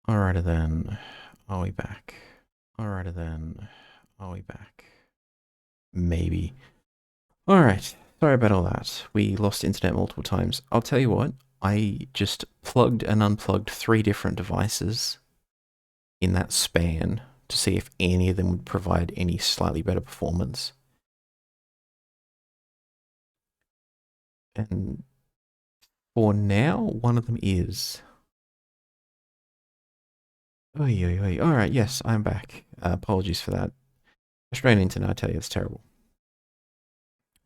Alrighty then. Are we back? Alrighty then. Are we back? Maybe. Alright. Sorry about all that. We lost internet multiple times. I'll tell you what. I just plugged and unplugged 3 different devices in that span to see if any of them would provide any slightly better performance. And for now, one of them is. Oy, oy, oy. Alright, yes, I'm back. Apologies for that. Australian internet, I tell you, it's terrible.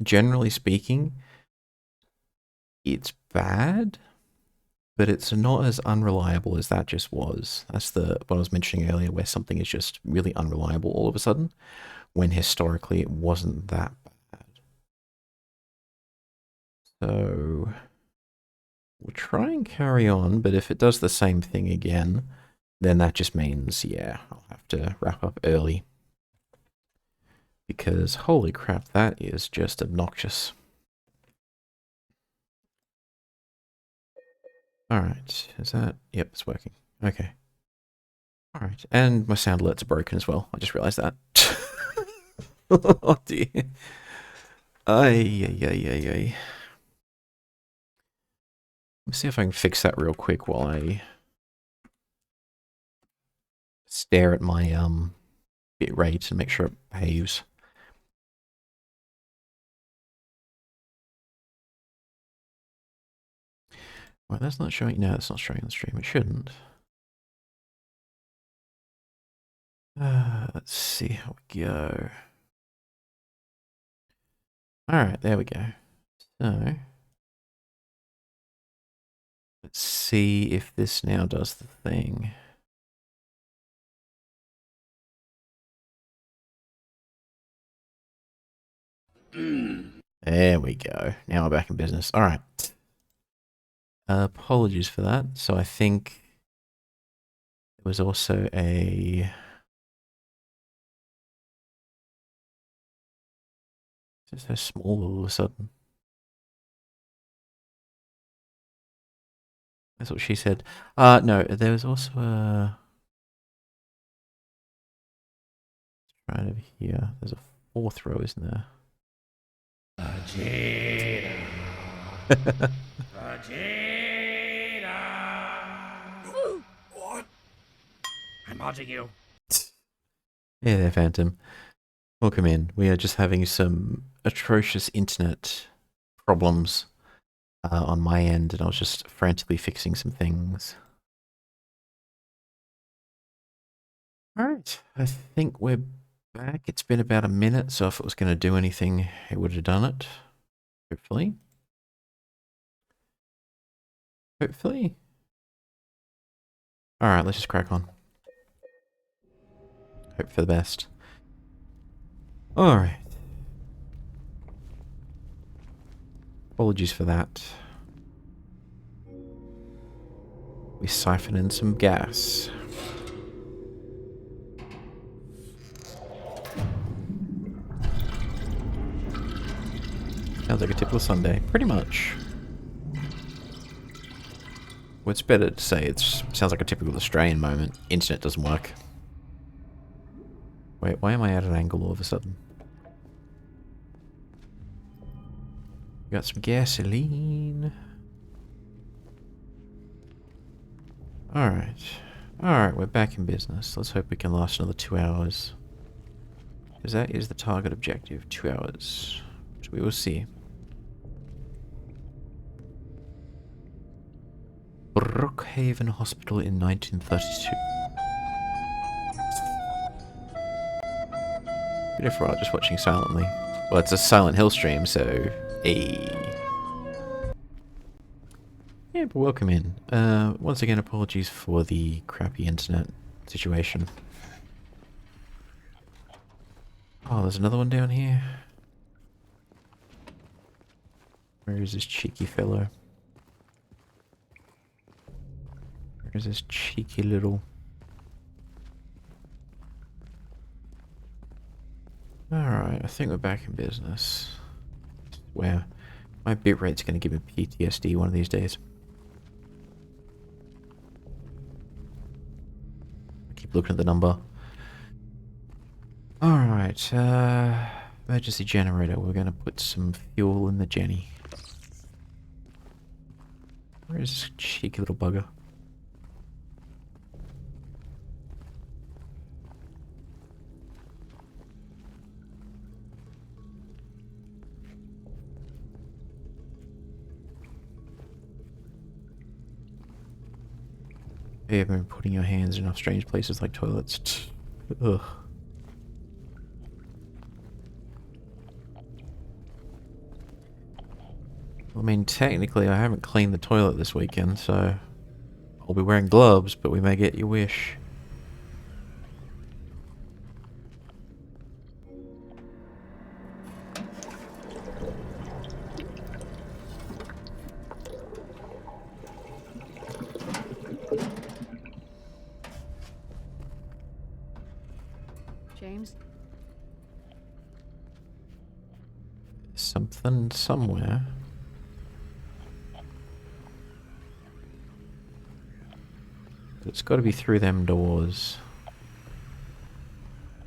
Generally speaking, it's bad, but it's not as unreliable as that just was. That's what I was mentioning earlier, where something is just really unreliable all of a sudden, when historically it wasn't that bad. So we'll try and carry on, but if it does the same thing again, then that just means, yeah, I'll have to wrap up early. Because holy crap, that is just obnoxious. Alright, is that? Yep, it's working. Okay. Alright, and my sound alerts are broken as well. I just realised that. Oh dear. Ay, ay, ay, ay, ay. Let's see if I can fix that real quick while I stare at my bit rate and make sure it behaves. Well, that's not showing. No, that's not showing on the stream. It shouldn't. Let's see how we go. Alright, there we go. So, let's see if this now does the thing. There we go. Now we're back in business. Alright. Apologies for that. So I think there was also a... It's so small all of a sudden. That's what she said. No, there was also a... Right over here. There's a 4th row, isn't there? Vegeta. Vegeta. What? I'm watching you. Yeah, there, Phantom. Welcome in. We are just having some atrocious internet problems on my end, and I was just frantically fixing some things. Alright, I think we're back. It's been about a minute, so if it was going to do anything, it would have done it. Hopefully. Hopefully. Alright, let's just crack on. Hope for the best. Alright. Apologies for that. We siphon in some gas. Sounds like a typical Sunday. Pretty much. Well, it's better to say it sounds like a typical Australian moment. Internet doesn't work. Wait, why am I at an angle all of a sudden? Got some gasoline. Alright. Alright, we're back in business. Let's hope we can last another 2 hours. Because that is the target objective. 2 hours. Which we will see. Brookhaven Hospital in 1932. Bit of fraud just watching silently. Well, it's a Silent Hill stream, so... Hey. Yeah, but welcome in. Once again, apologies for the crappy internet situation. Oh, there's another one down here. Where is this cheeky fellow? Where is this cheeky little... Alright, I think we're back in business. Wow. My bitrate's going to give me PTSD one of these days. keep looking at the number. Alright, emergency generator. We're gonna put some fuel in the Jenny. Where is this cheeky little bugger? You haven't been putting your hands in enough strange places like toilets. Ugh. I mean, technically I haven't cleaned the toilet this weekend, so I'll be wearing gloves, but we may get your wish. James? Something somewhere. It's got to be through them doors.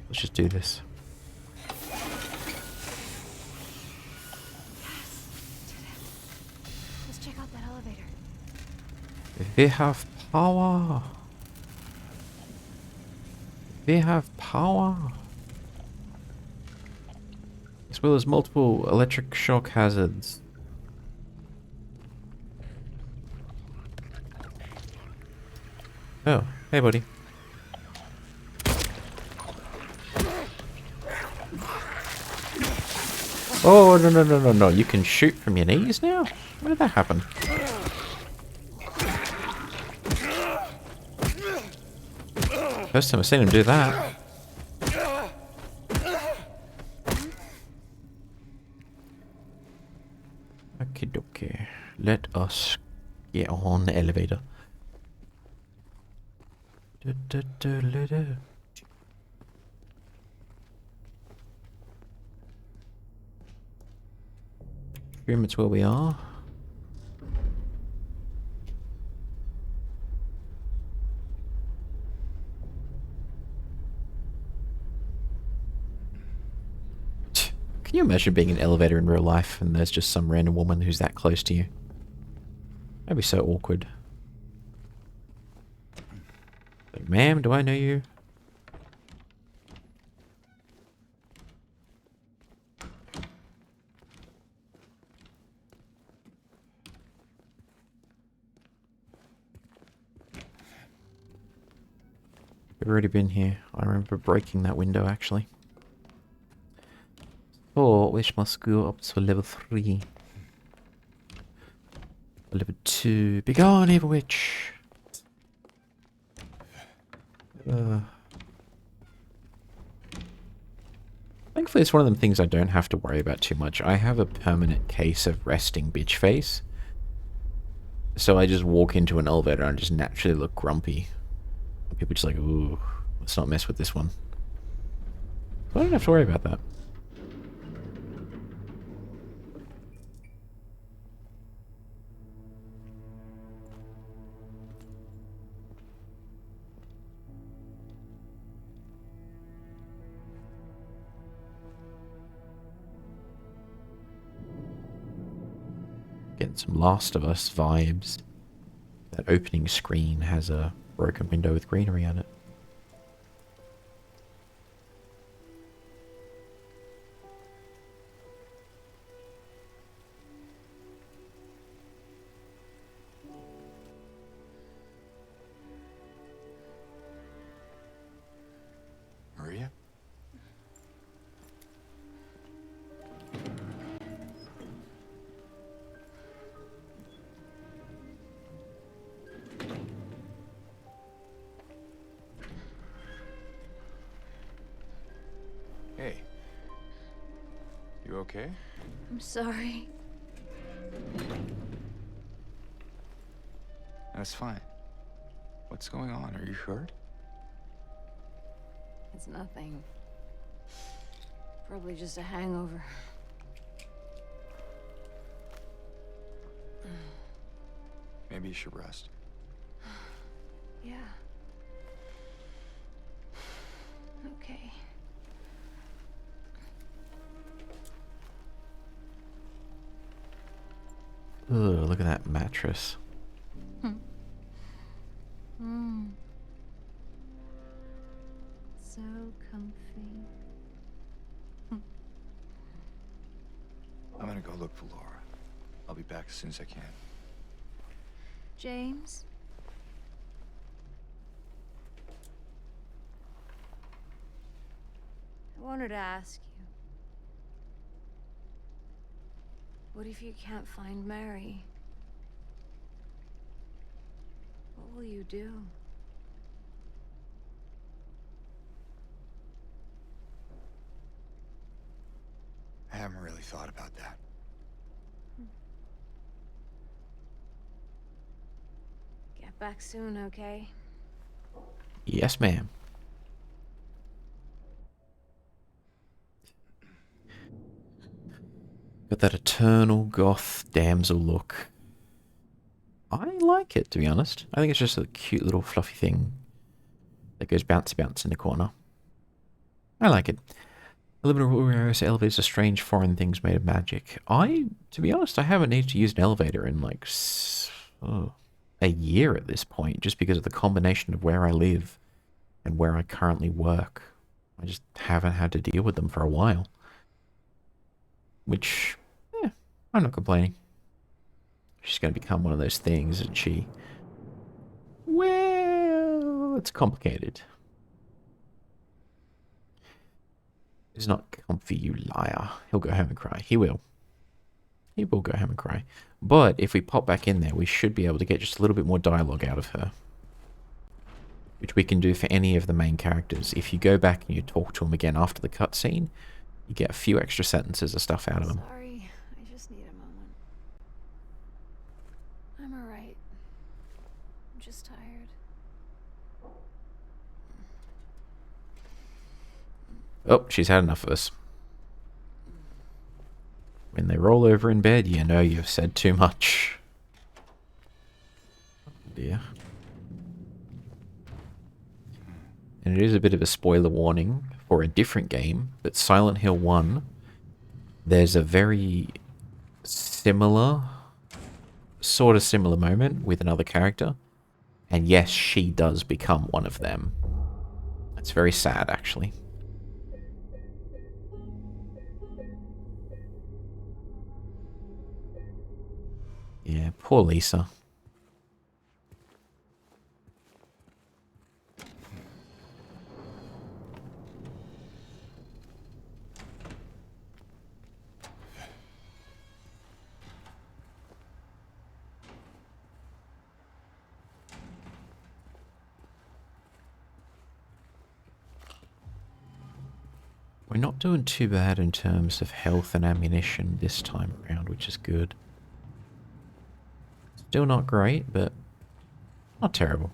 Let's just do this. Let's check out that elevator. We have power. We have power. As well as multiple electric shock hazards. Oh, hey buddy. Oh, no, no, no, no, no. You can shoot from your knees now? When did that happen? First time I've seen him do that. Okie dokie. Let us get on the elevator. Pretty much where we are. Can you imagine being in an elevator in real life and there's just some random woman who's that close to you? That'd be so awkward. Like, ma'am, do I know you? We've already been here. I remember breaking that window, actually. Oh, which must go up to level 3. Level 2. Begone, evil witch! Thankfully, it's one of them things I don't have to worry about too much. I have a permanent case of resting bitch face. So I just walk into an elevator and I just naturally look grumpy. People just like, ooh, let's not mess with this one. So I don't have to worry about that. Getting some Last of Us vibes. That opening screen has a broken window with greenery on it. Maria? Hey. You okay? I'm sorry. That's fine. What's going on? Are you hurt? It's nothing. Probably just a hangover. Maybe you should rest. Yeah. Ugh, look at that mattress. So comfy. I'm gonna go look for Laura. I'll be back as soon as I can. James? I wanted to ask you. What if you can't find Mary? What will you do? I haven't really thought about that. Get back soon, okay? Yes, ma'am. Got that eternal goth damsel look. I like it, to be honest. I think it's just a cute little fluffy thing that goes bouncy bounce in the corner. I like it. A little bit of areas, elevators are strange foreign things made of magic. To be honest, I haven't needed to use an elevator in like a year at this point, just because of the combination of where I live and where I currently work. I just haven't had to deal with them for a while. Which, yeah, I'm not complaining. She's going to become one of those things, isn't she? Well, it's complicated. It's not comfy, you liar. He'll go home and cry. He will. He will go home and cry. But if we pop back in there, we should be able to get just a little bit more dialogue out of her. Which we can do for any of the main characters. If you go back and you talk to them again after the cutscene, you get a few extra sentences of stuff out of them. Sorry, I just need a moment. I'm alright. I'm just tired. Oh, she's had enough of us. When they roll over in bed, you know you've said too much. Oh dear. And it is a bit of a spoiler warning for a different game, but Silent Hill 1, there's a very similar, sort of similar moment with another character. And yes, she does become one of them. It's very sad, actually. Yeah, poor Lisa. We're not doing too bad in terms of health and ammunition this time around, which is good. Still not great, but not terrible.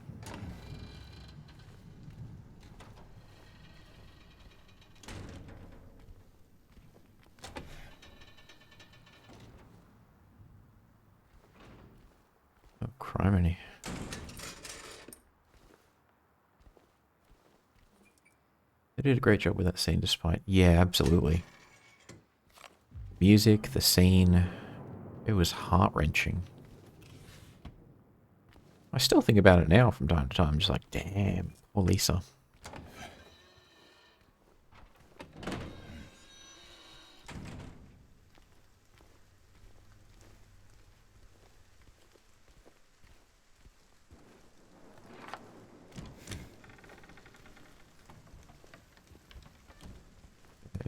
Oh, criminy. They did a great job with that scene despite... Yeah, absolutely. Music, the scene, it was heart-wrenching. I still think about it now from time to time, just like, damn, poor Lisa.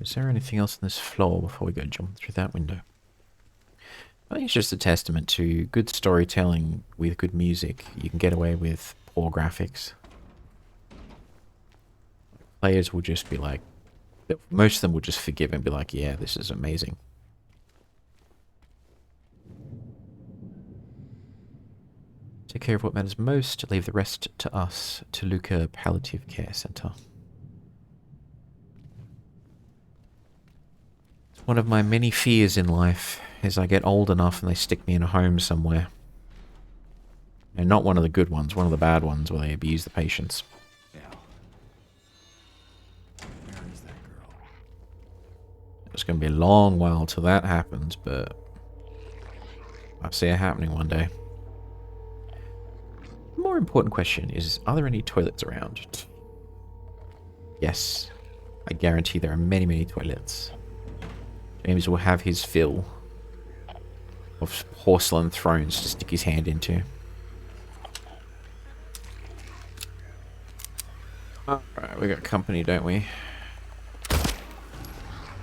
Is there anything else on this floor before we go jump through that window? I think it's just a testament to good storytelling with good music. You can get away with poor graphics. Players will just be like... Most of them will just forgive and be like, yeah, this is amazing. Take care of what matters most. Leave the rest to us. Toluca Palliative Care Center. It's one of my many fears in life is I get old enough and they stick me in a home somewhere. And not one of the good ones, one of the bad ones where they abuse the patients. Now, where is that girl? It's going to be a long while till that happens, but I see it happening one day. The more important question is, are there any toilets around? Yes. I guarantee there are many, many toilets. James will have his fill of porcelain thrones to stick his hand into. Alright, we got company, don't we?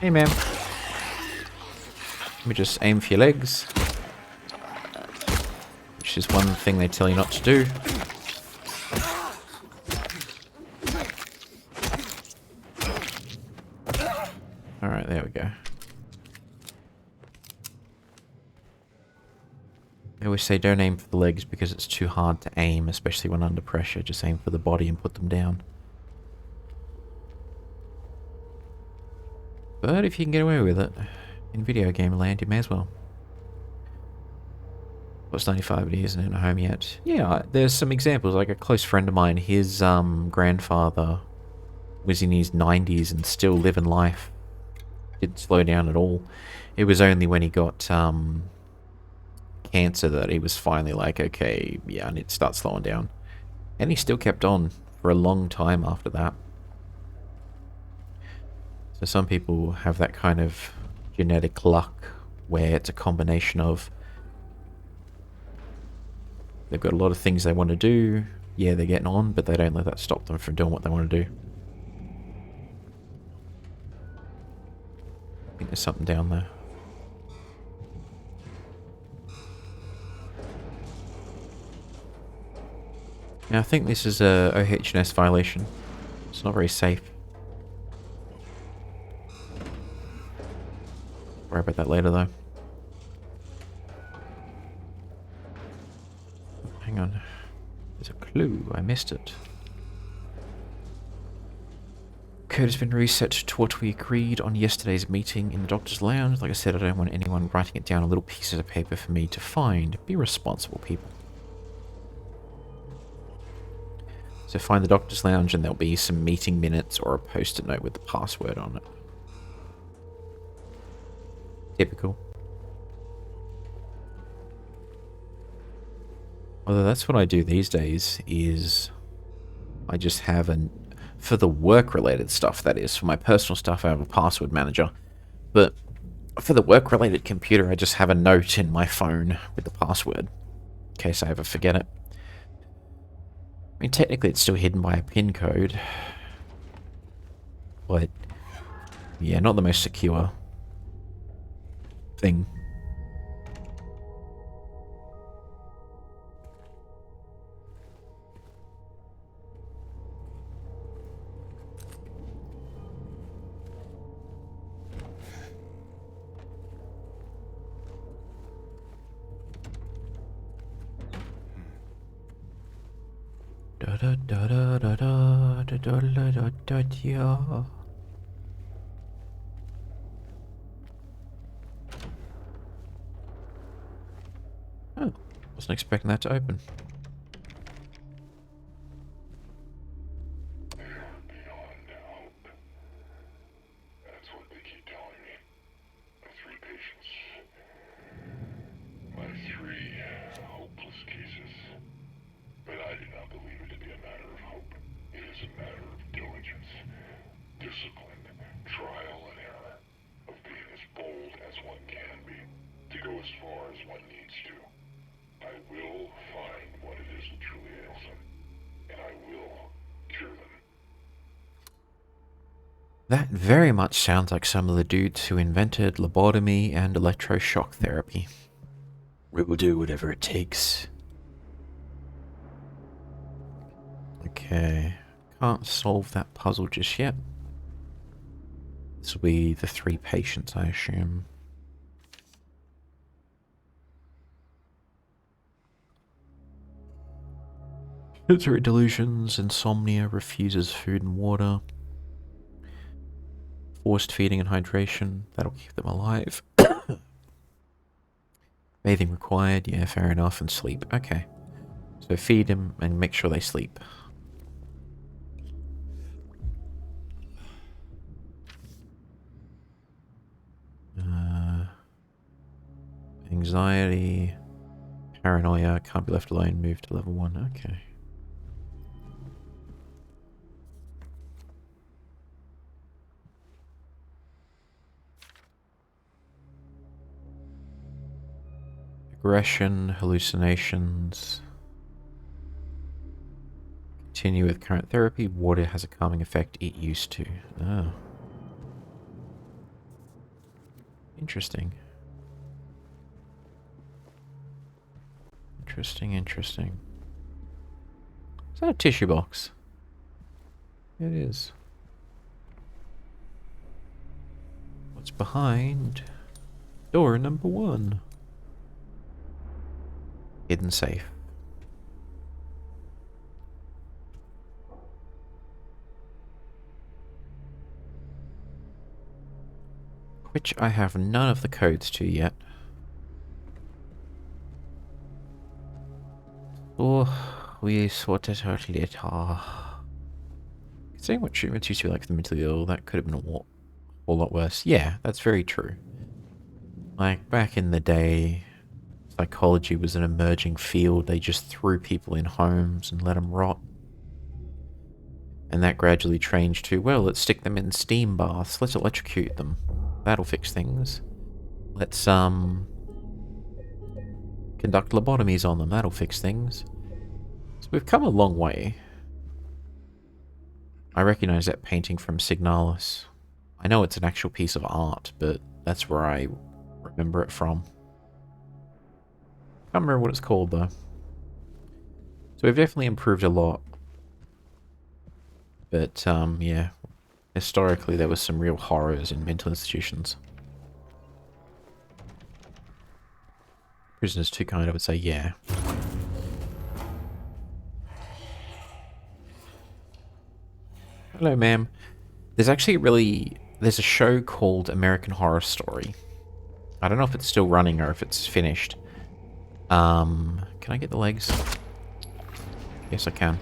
Hey, ma'am. Let me just aim for your legs. Which is one thing they tell you not to do. Alright, there we go. They always say don't aim for the legs because it's too hard to aim, especially when under pressure. Just aim for the body and put them down. But if you can get away with it, in video game land, you may as well. Plus 95, but he isn't in a home yet. Yeah, there's some examples. Like a close friend of mine, his grandfather was in his 90s and still living life. Didn't slow down at all. It was only when he got cancer that he was finally like, okay, yeah, I need to start slowing down. And he still kept on for a long time after that. So some people have that kind of genetic luck where it's a combination of they've got a lot of things they want to do, yeah, they're getting on, but they don't let that stop them from doing what they want to do. I think there's something down there. Now I think this is a OH&S violation. It's not very safe. Worry about that later though. Hang on. There's a clue. I missed it. Code has been reset to what we agreed on yesterday's meeting in the doctor's lounge. Like I said, I don't want anyone writing it down on little pieces of paper for me to find. Be responsible, people. So find the doctor's lounge and there'll be some meeting minutes or a post-it note with the password on it. Typical. Although that's what I do these days, is I just have an... For the work-related stuff, that is. For my personal stuff, I have a password manager. But for the work-related computer, I just have a note in my phone with the password, in case I ever forget it. I mean, technically it's still hidden by a PIN code. But, yeah, not the most secure thing. Da da da da da da da da da da da da. Oh, wasn't expecting that to open. Beyond hope. That's what they keep telling me. My three patients. My three hopeless cases. But I do not believe it to be a matter of hope. It is a matter of diligence, discipline, trial and error, of being as bold as one can be, to go as far as one needs to. I will find what it is that truly ails them, and I will cure them. That very much sounds like some of the dudes who invented lobotomy and electroshock therapy. We will do whatever it takes. Okay, can't solve that puzzle just yet. This will be the three patients, I assume. Sensory delusions, insomnia, refuses food and water. Forced feeding and hydration, that'll keep them alive. Bathing required, yeah, fair enough, and sleep, okay. So feed them and make sure they sleep. Anxiety, Paranoia, can't be left alone, move to level 1. Okay. Aggression, hallucinations. Continue with current therapy. Water has a calming effect. It used to. Oh. Interesting. Interesting. Is that a tissue box? It is. What's behind door number 1? Hidden safe. Which I have none of the codes to yet. Oh, we sorted out later. Considering what treatments used to be like for the mentally ill, that could have been a whole lot worse. Yeah, that's very true. Like, back in the day, psychology was an emerging field. They just threw people in homes and let them rot. And that gradually changed to, well, let's stick them in steam baths. Let's electrocute them. That'll fix things. Let's, conduct lobotomies on them. That'll fix things. So we've come a long way. I recognize that painting from Signalis. I know it's an actual piece of art, but that's where I remember it from. Can't remember what it's called, though. So we've definitely improved a lot. But, yeah. Historically, there was some real horrors in mental institutions. Prisoners too kind, I would say, yeah. Hello, ma'am. There's a show called American Horror Story. I don't know if it's still running or if it's finished. Can I get the legs? Yes, I can.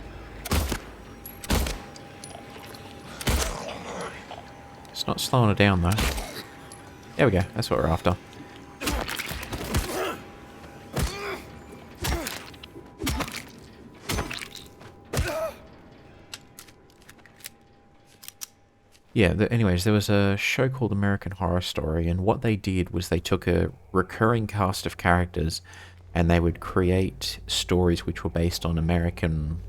It's not slowing it down, though. There we go. That's what we're after. Yeah, anyways, there was a show called American Horror Story, and what they did was they took a recurring cast of characters and they would create stories which were based on American...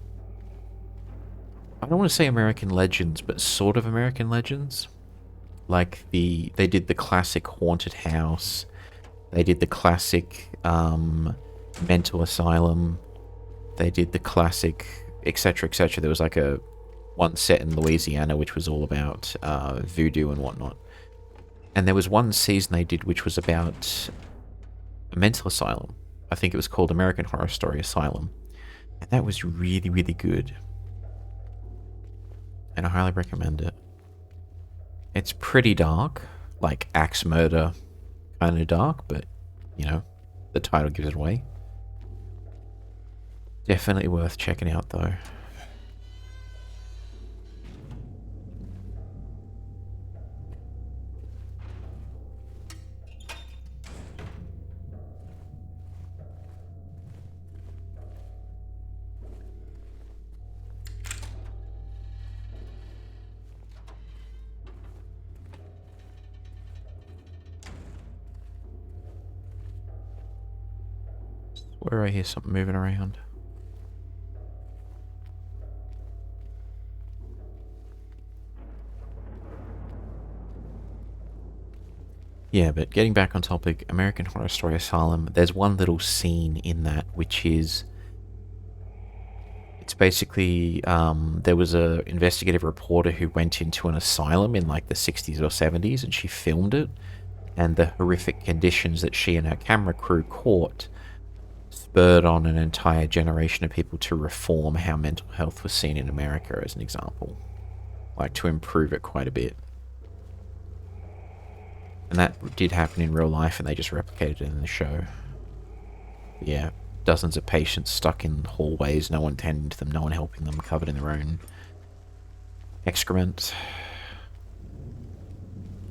I don't want to say American legends, but sort of American legends. Like, they did the classic haunted house, they did the classic mental asylum, they did the classic etc, etc. There was like one set in Louisiana which was all about voodoo and whatnot. And there was one season they did which was about a mental asylum. I think it was called American Horror Story Asylum. And that was really, really good. And I highly recommend it. It's pretty dark, like axe murder kind of dark, but, you know, the title gives it away. Definitely worth checking out, though. Where I hear something moving around. Yeah, but getting back on topic, American Horror Story Asylum, there's one little scene in that which is... It's basically, there was a investigative reporter who went into an asylum in like the 60s or 70s and she filmed it. And the horrific conditions that she and her camera crew caught spurred on an entire generation of people to reform how mental health was seen in America, as an example. Like, to improve it quite a bit. And that did happen in real life, and they just replicated it in the show. But yeah, dozens of patients stuck in hallways, no one tending to them, no one helping them, covered in their own excrement.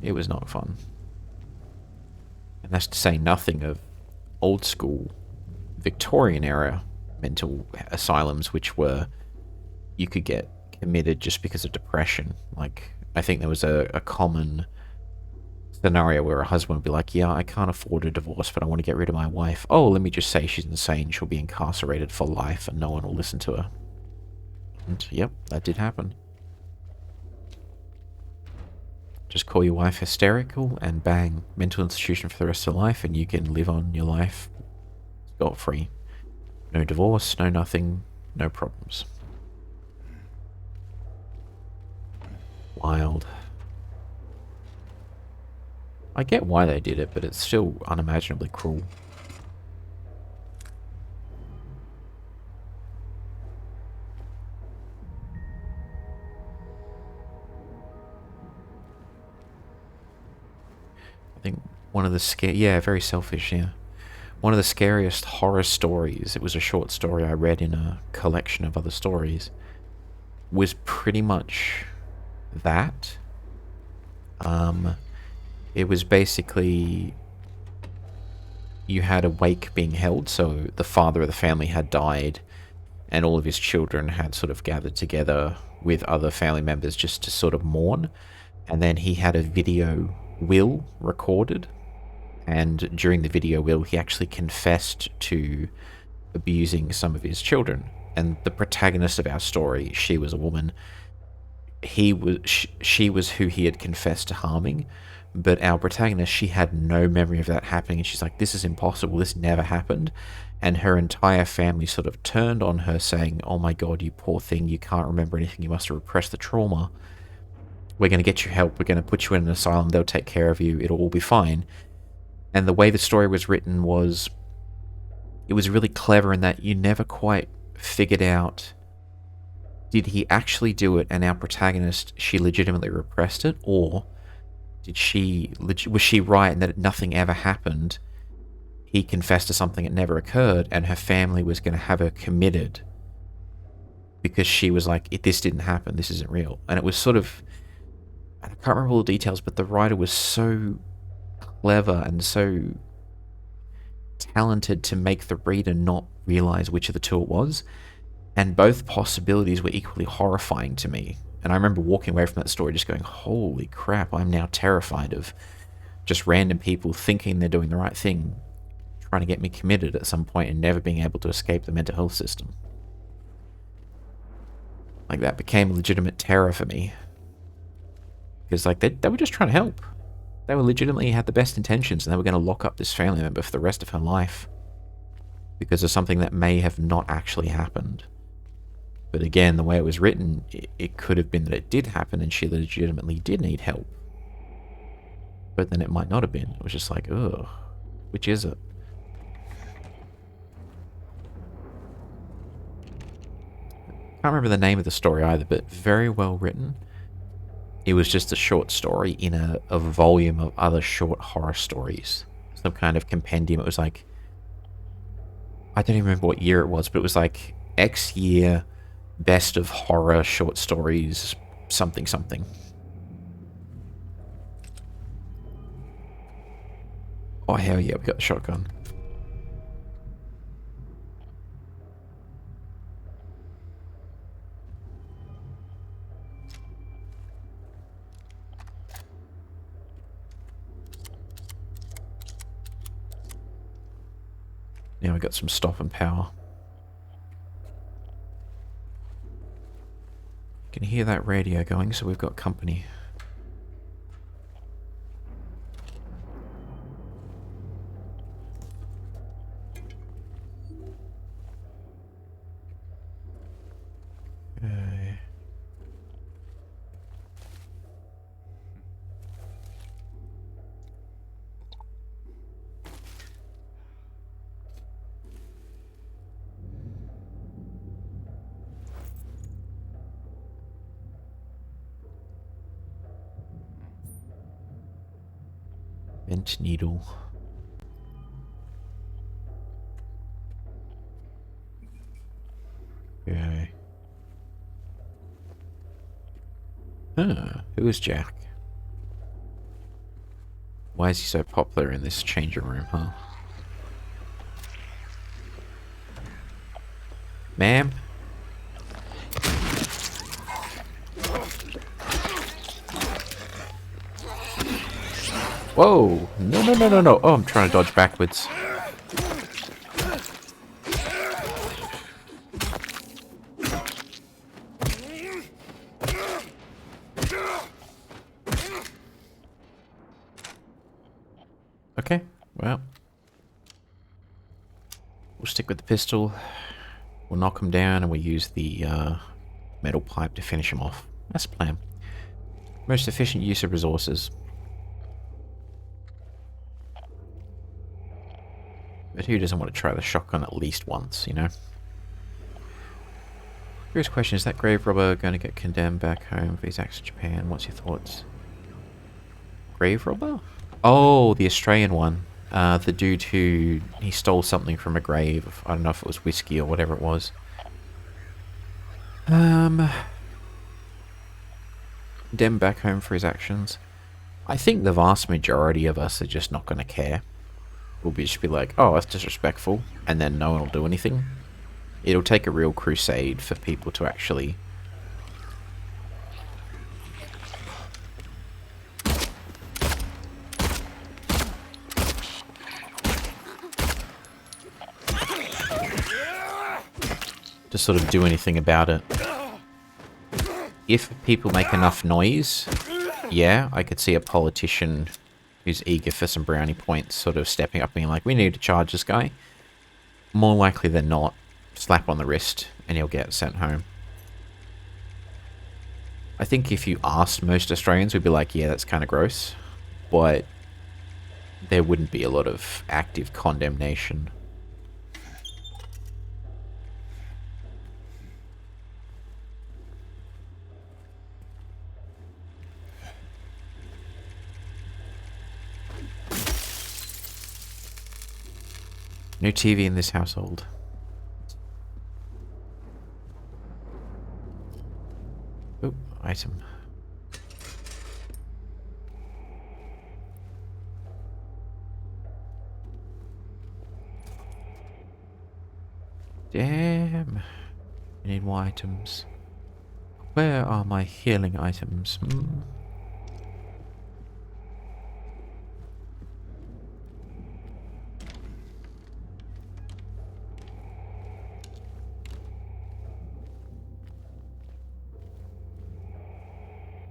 It was not fun. And that's to say nothing of old school Victorian era mental asylums, which were you could get committed just because of depression. Like, I think there was a common scenario where a husband would be like, yeah, I can't afford a divorce, but I want to get rid of my wife. Oh, let me just say she's insane. She'll be incarcerated for life and no one will listen to her. And yep, that did happen. Just call your wife hysterical and bang, mental institution for the rest of life, and you can live on your life scot-free. No divorce, no nothing, no problems. Wild. I get why they did it, but it's still unimaginably cruel. I think one of the yeah, very selfish, yeah. One of the scariest horror stories, it was a short story I read in a collection of other stories, was pretty much that. It was basically you had a wake being held, so the father of the family had died and all of his children had sort of gathered together with other family members just to sort of mourn, and then he had a video will recorded, and during the video will he actually confessed to abusing some of his children. And the protagonist of our story, she was a woman, she was who he had confessed to harming, but our protagonist, she had no memory of that happening, and she's like, this is impossible, this never happened. And her entire family sort of turned on her saying, oh my god, you poor thing, you can't remember anything, you must have repressed the trauma. We're going to get you help, we're going to put you in an asylum, they'll take care of you, it'll all be fine. And the way the story was written was, it was really clever in that you never quite figured out, did he actually do it and our protagonist, she legitimately repressed it, or was she right in that nothing ever happened? He confessed to something that never occurred, and her family was going to have her committed because she was like, this didn't happen, this isn't real. And it was sort of, I can't remember all the details, but the writer was so clever and so talented to make the reader not realize which of the two it was. And both possibilities were equally horrifying to me. And I remember walking away from that story just going, holy crap, I'm now terrified of just random people thinking they're doing the right thing, trying to get me committed at some point and never being able to escape the mental health system. Like, that became a legitimate terror for me. Because, like, they were just trying to help. They were legitimately had the best intentions, and they were going to lock up this family member for the rest of her life because of something that may have not actually happened. But again, the way it was written, it could have been that it did happen and she legitimately did need help. But then it might not have been. It was just like, ugh, which is it? Can't remember the name of the story either, but very well written. It was just a short story in a volume of other short horror stories. Some kind of compendium. It was like, I don't even remember what year it was, but it was like X year, best of horror short stories, something something. Oh hell yeah, we got the shotgun. Now we got some stop and power. Can hear that radio going, so we've got company. Okay. Bent needle. Okay. Who is Jack? Why is he so popular in this changing room, huh? Ma'am? Whoa! No, no, no, no, no. Oh, I'm trying to dodge backwards. Okay, well. We'll stick with the pistol. We'll knock him down and we'll use the metal pipe to finish him off. That's the plan. Most efficient use of resources. But who doesn't want to try the shotgun at least once, you know? Curious question, is that grave robber going to get condemned back home for his acts in Japan? What's your thoughts? Grave robber? Oh, the Australian one. The dude who... he stole something from a grave. I don't know if it was whiskey or whatever it was. Condemned back home for his actions. I think the vast majority of us are just not going to care. We'll just be like, oh, that's disrespectful, and then no one will do anything. It'll take a real crusade for people to actually... to sort of do anything about it. If people make enough noise, yeah, I could see a politician who's eager for some brownie points sort of stepping up and being like, we need to charge this guy. More likely than not, slap on the wrist and he'll get sent home. I think if you asked most Australians, we'd be like, yeah, that's kind of gross. But there wouldn't be a lot of active condemnation. No TV in this household. Oh, item. Damn. I need more items. Where are my healing items?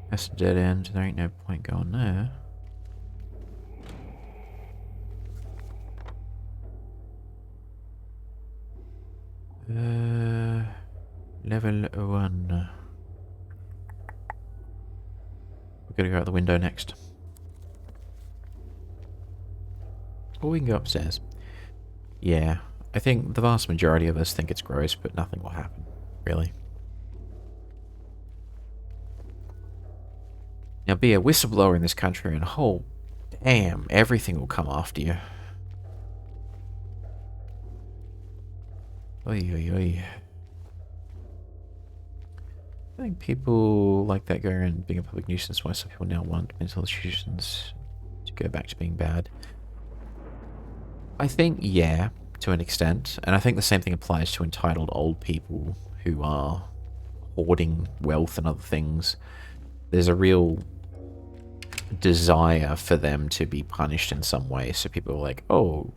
That's a dead end. There ain't no point going there. Level 1. We're gonna go out the window next. Or we can go upstairs. Yeah, I think the vast majority of us think it's gross, but nothing will happen, really. Now, be a whistleblower in this country and oh, damn, everything will come after you. Oy, oy, oy. I think people like that go around being a public nuisance. Why some people now want mental institutions to go back to being bad. I think, yeah, to an extent. And I think the same thing applies to entitled old people who are hoarding wealth and other things. There's a real desire for them to be punished in some way. So people are like, oh,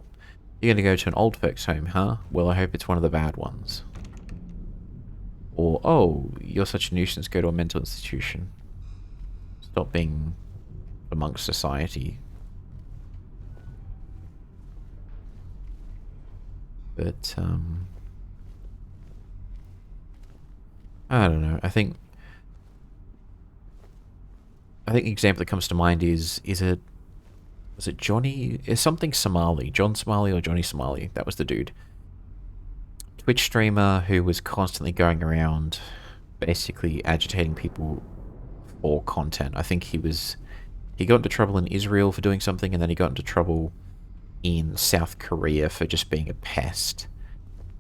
you're going to go to an old folks home, huh? Well, I hope it's one of the bad ones. Or, oh, you're such a nuisance, go to a mental institution. Stop being amongst society. But, I don't know. I think the example that comes to mind is it Johnny? Is something Somali? John Somali or Johnny Somali? That was the dude. Twitch streamer who was constantly going around basically agitating people for content. I think he got into trouble in Israel for doing something, and then he got into trouble in South Korea for just being a pest,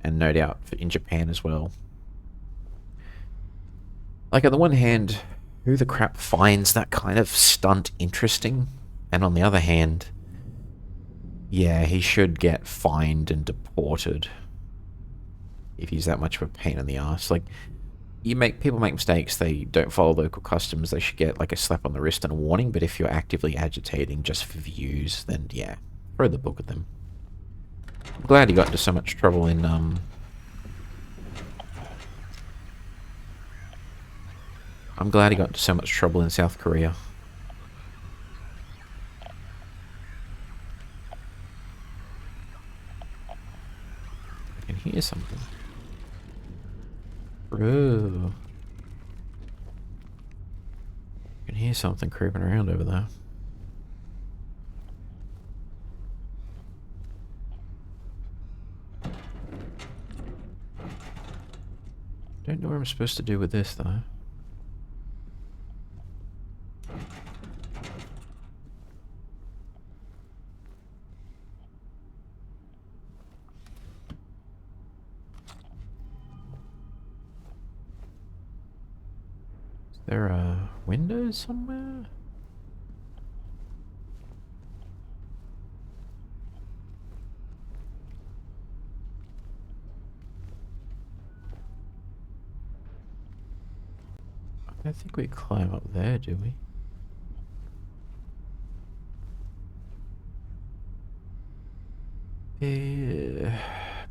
and no doubt in Japan as well. Like, on the one hand, who the crap finds that kind of stunt interesting? And on the other hand, yeah, he should get fined and deported. if he's that much of a pain in the ass. Like, people make mistakes, they don't follow local customs, they should get like a slap on the wrist and a warning, but if you're actively agitating just for views, then yeah, throw the book at them. I'm glad he got into so much trouble in South Korea. I can hear something. Bro. I can hear something creeping around over there. Don't know what I'm supposed to do with this, though. Is there a window somewhere? I don't think we climb up there, do we?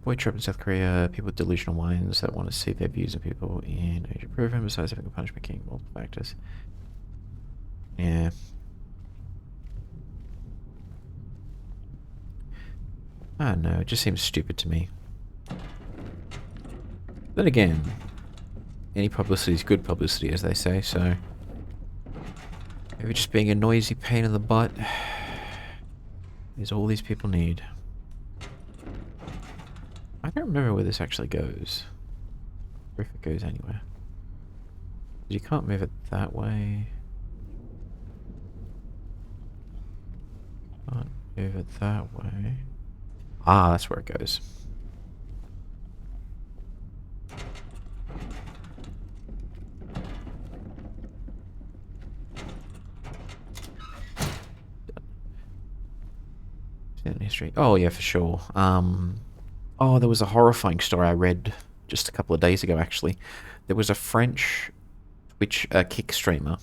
Boy trapped in South Korea, people with delusional minds that want to see their views of people in Asia prove him, besides having a punishment king, multiple factors. Yeah. I don't know, it just seems stupid to me. Then again, any publicity is good publicity, as they say, so maybe just being a noisy pain in the butt is all these people need. I don't remember where this actually goes, or if it goes anywhere. You can't move it that way. Can't move it that way. Ah, that's where it goes. History. Oh yeah, for sure. Oh, there was a horrifying story I read just a couple of days ago, actually. There was a French Twitch kick streamer.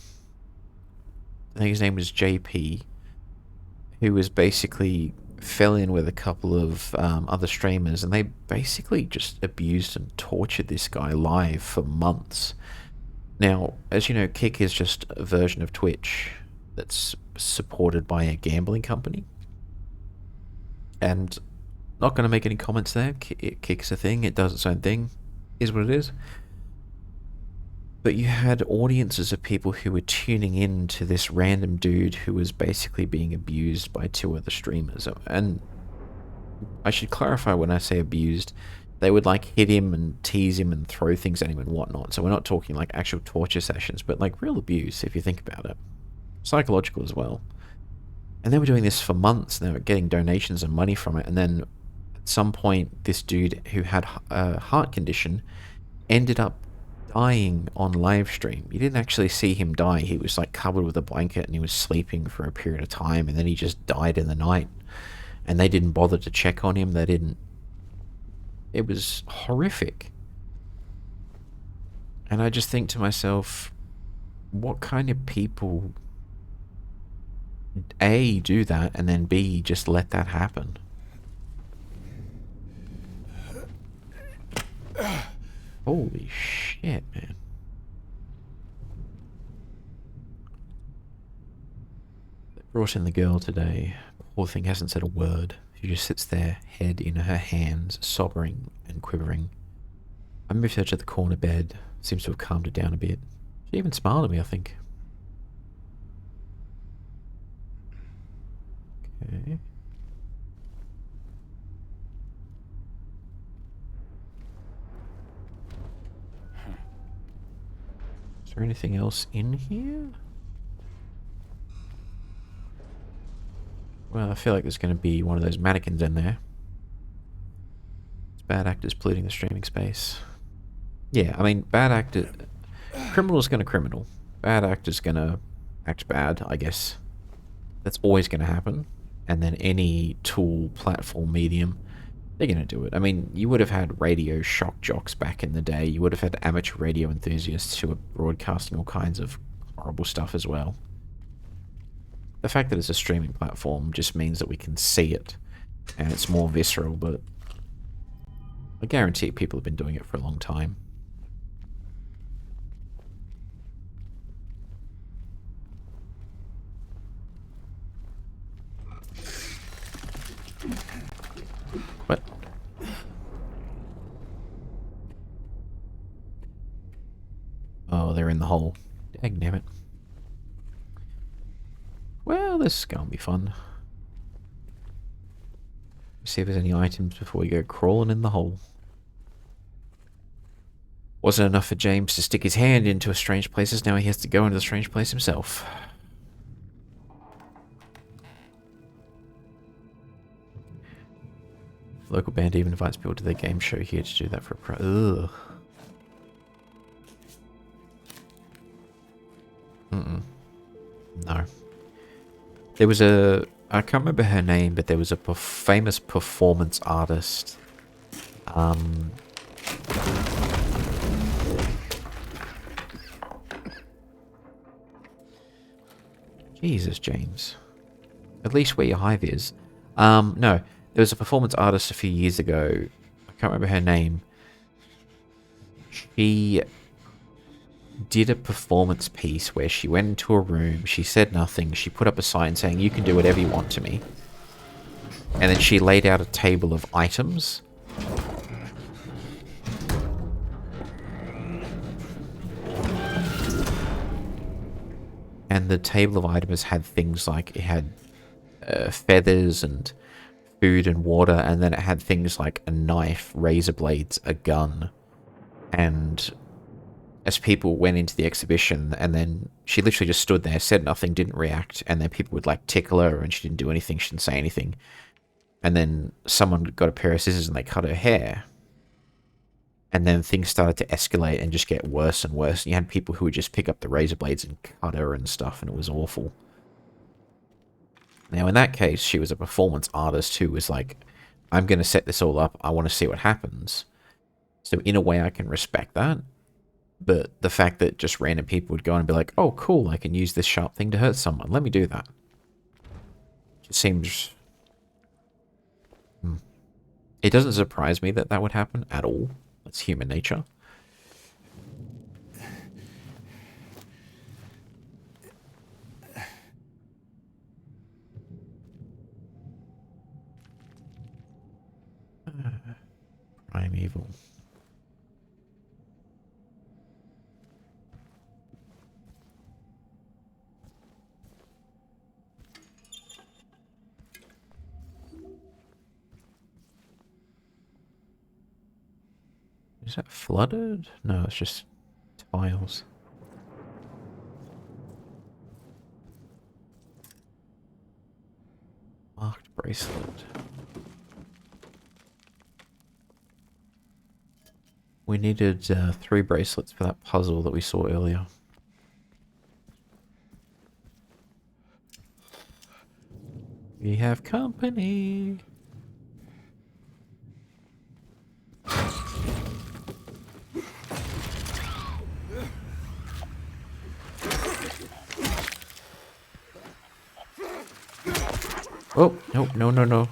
I think his name was JP, who was basically fell in with a couple of other streamers, and they basically just abused and tortured this guy live for months. Now, as you know, Kick is just a version of Twitch that's supported by a gambling company. And not going to make any comments there. Kick's a thing, it does its own thing, is what it is. But you had audiences of people who were tuning in to this random dude who was basically being abused by two other streamers. And I should clarify, when I say abused, they would like hit him and tease him and throw things at him and whatnot. So we're not talking like actual torture sessions, but like real abuse, if you think about it. Psychological as well. And they were doing this for months, and they were getting donations and money from it. And then at some point, this dude who had a heart condition ended up dying on live stream. You didn't actually see him die. He was like covered with a blanket and he was sleeping for a period of time, and then he just died in the night. And they didn't bother to check on him. They didn't. It was horrific. And I just think to myself, what kind of people A, do that, and then B, just let that happen? Holy shit, man. They brought in the girl today. The poor thing hasn't said a word. She just sits there, head in her hands, sobbing and quivering. I moved her to the corner bed. Seems to have calmed her down a bit. She even smiled at me, I think. Okay. Is there anything else in here? Well, I feel like there's going to be one of those mannequins in there. It's bad actors polluting the streaming space. Yeah, I mean, bad actor... Criminal's going to criminal. Bad actor's going to act bad, I guess. That's always going to happen. And then any tool, platform, medium They're going to do it. I mean, you would have had radio shock jocks back in the day. You would have had amateur radio enthusiasts who were broadcasting all kinds of horrible stuff as well. The fact that it's a streaming platform just means that we can see it, and it's more visceral, but I guarantee people have been doing it for a long time. What? Oh, they're in the hole. Dang it. Well, this is gonna be fun. See if there's any items before we go crawling in the hole. Wasn't enough for James to stick his hand into a strange places, now he has to go into the strange place himself. Local band even invites people to their game show here to do that for a price. Ugh. No. There was I can't remember her name, but there was a famous performance artist. Jesus, James. At least where your hive is. No, there was a performance artist a few years ago. I can't remember her name. She did a performance piece where she went into a room, she said nothing, she put up a sign saying, "You can do whatever you want to me." And then she laid out a table of items. And the table of items had things like, it had feathers and food and water, and then it had things like a knife, razor blades, a gun, and as people went into the exhibition, and then she literally just stood there, said nothing, didn't react, and then people would like tickle her, and she didn't do anything, she didn't say anything. And then someone got a pair of scissors and they cut her hair. And then things started to escalate and just get worse and worse. And you had people who would just pick up the razor blades and cut her and stuff, and it was awful. Now, in that case, she was a performance artist who was like, I'm going to set this all up, I want to see what happens. So in a way, I can respect that. But the fact that just random people would go and be like, oh, cool, I can use this sharp thing to hurt someone. Let me do that. It seems... It doesn't surprise me that that would happen at all. It's human nature. Primeval. Is that flooded? No, it's just tiles. Marked bracelet. We needed 3 bracelets for that puzzle that we saw earlier. We have company. Oh, no, no, no, no.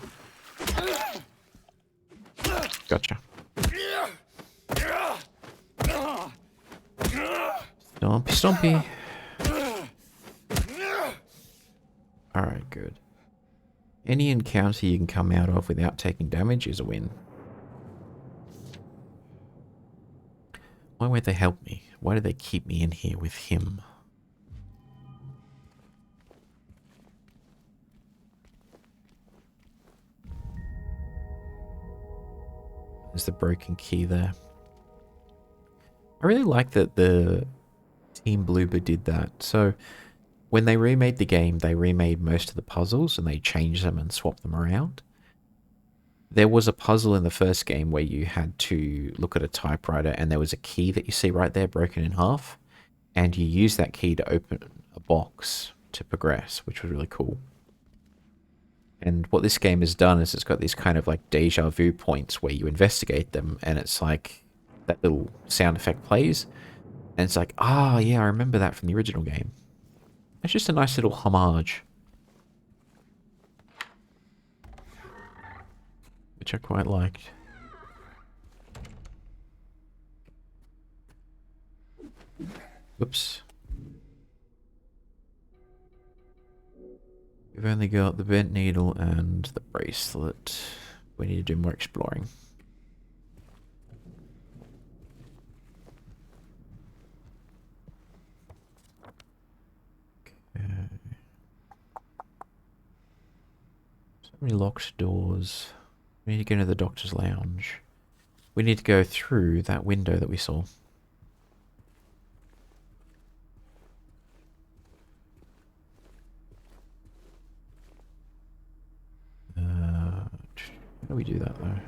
Gotcha. Stompy, stompy. Alright, good. Any encounter you can come out of without taking damage is a win. Why won't they help me? Why do they keep me in here with him? There's the broken key there. I really like that the Team Bloober did that. So when they remade the game, they remade most of the puzzles and they changed them and swapped them around. There was a puzzle in the first game where you had to look at a typewriter and there was a key that you see right there broken in half, and you use that key to open a box to progress, which was really cool. And what this game has done is it's got these kind of like deja vu points where you investigate them, and it's like that little sound effect plays, and it's like, ah, yeah, I remember that from the original game. It's just a nice little homage, which I quite liked. Whoops. We've only got the bent needle and the bracelet. We need to do more exploring. Okay. So many locked doors. We need to go into the doctor's lounge. We need to go through that window that we saw. How do we do that though?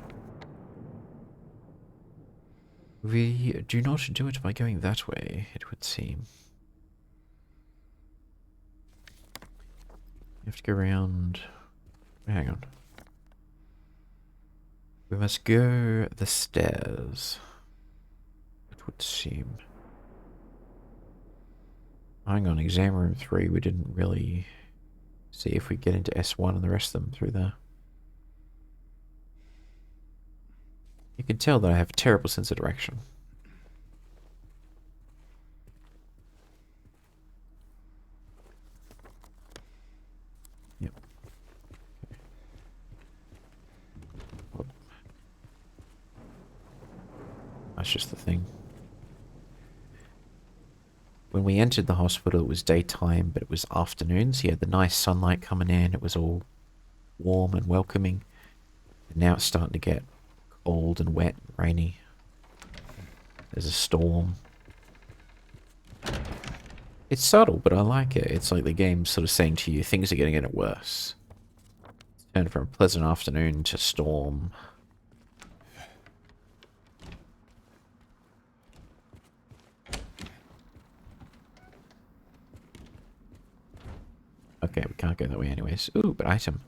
We do not do it by going that way, it would seem. You have to go around. Hang on. We must go the stairs, it would seem. Hang on, exam room 3, we didn't really see if we get into S1 and the rest of them through there. You can tell that I have a terrible sense of direction. Yep. Whoop. That's just the thing. When we entered the hospital, it was daytime, but it was afternoon, so you had the nice sunlight coming in. It was all warm and welcoming. And now it's starting to get cold and wet and rainy. There's a storm. It's subtle, but I like it. It's like the game's sort of saying to you, things are getting worse. It's turned from a pleasant afternoon to storm. Okay, we can't go that way anyways. Ooh, but item.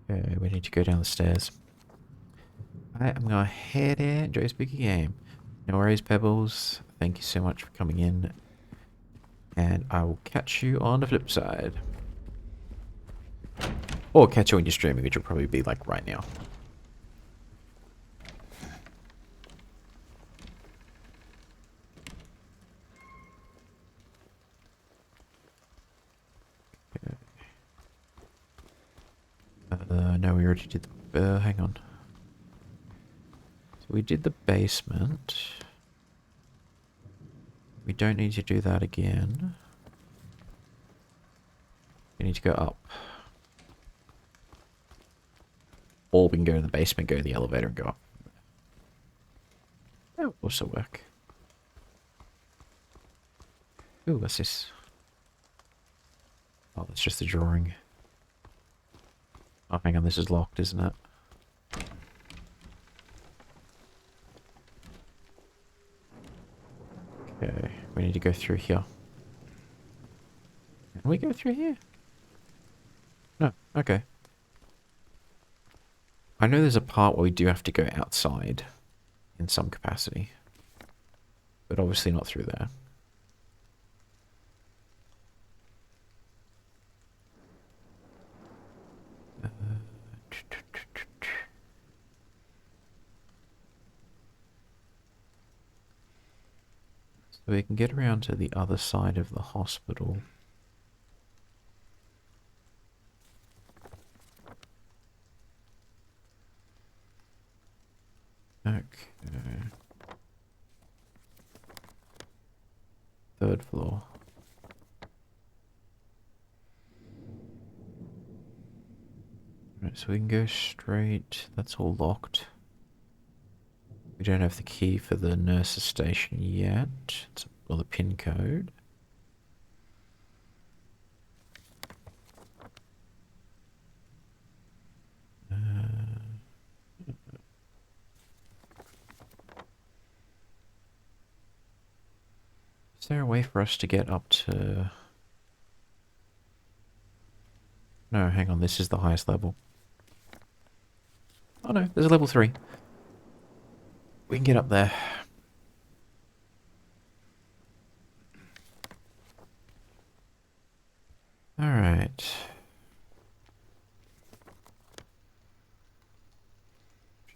Okay, we need to go down the stairs. Alright, I'm gonna head in, enjoy a spooky game. No worries, Pebbles. Thank you so much for coming in. And I will catch you on the flip side. Or catch you when you're streaming, which will probably be like right now. No, we already did the... hang on. So we did the basement. We don't need to do that again. We need to go up. Or we can go to the basement, go to the elevator and go up. That will also work. Ooh, what's this? Oh, that's just the drawing. Oh, hang on, this is locked, isn't it? Okay, we need to go through here. Can we go through here? No, okay. I know there's a part where we do have to go outside in some capacity. But obviously not through there. So we can get around to the other side of the hospital. Okay. Third floor. Right, so we can go straight. That's all locked. We don't have the key for the nurse's station yet. Or the pin code. Is there a way for us to get up to... No, hang on, this is the highest level. Oh no, there's a level 3. We can get up there. Alright.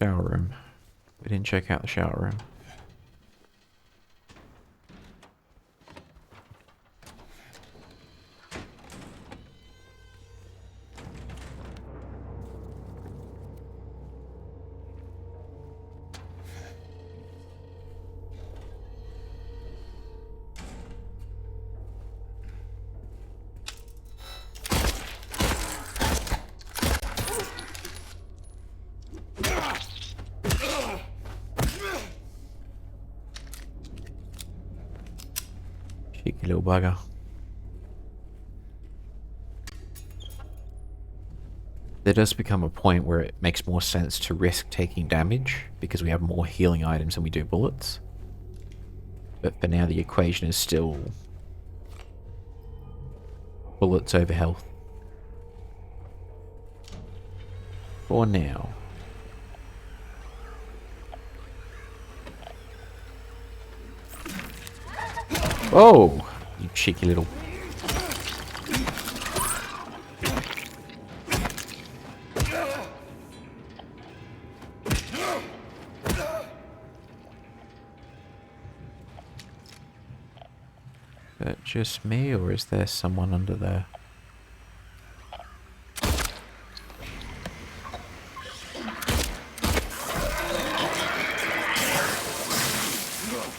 Shower room. We didn't check out the shower room. Cheeky little bugger. There does become a point where it makes more sense to risk taking damage because we have more healing items than we do bullets. But for now the equation is still bullets over health. For now. Oh, you cheeky little... Is that just me, or is there someone under there?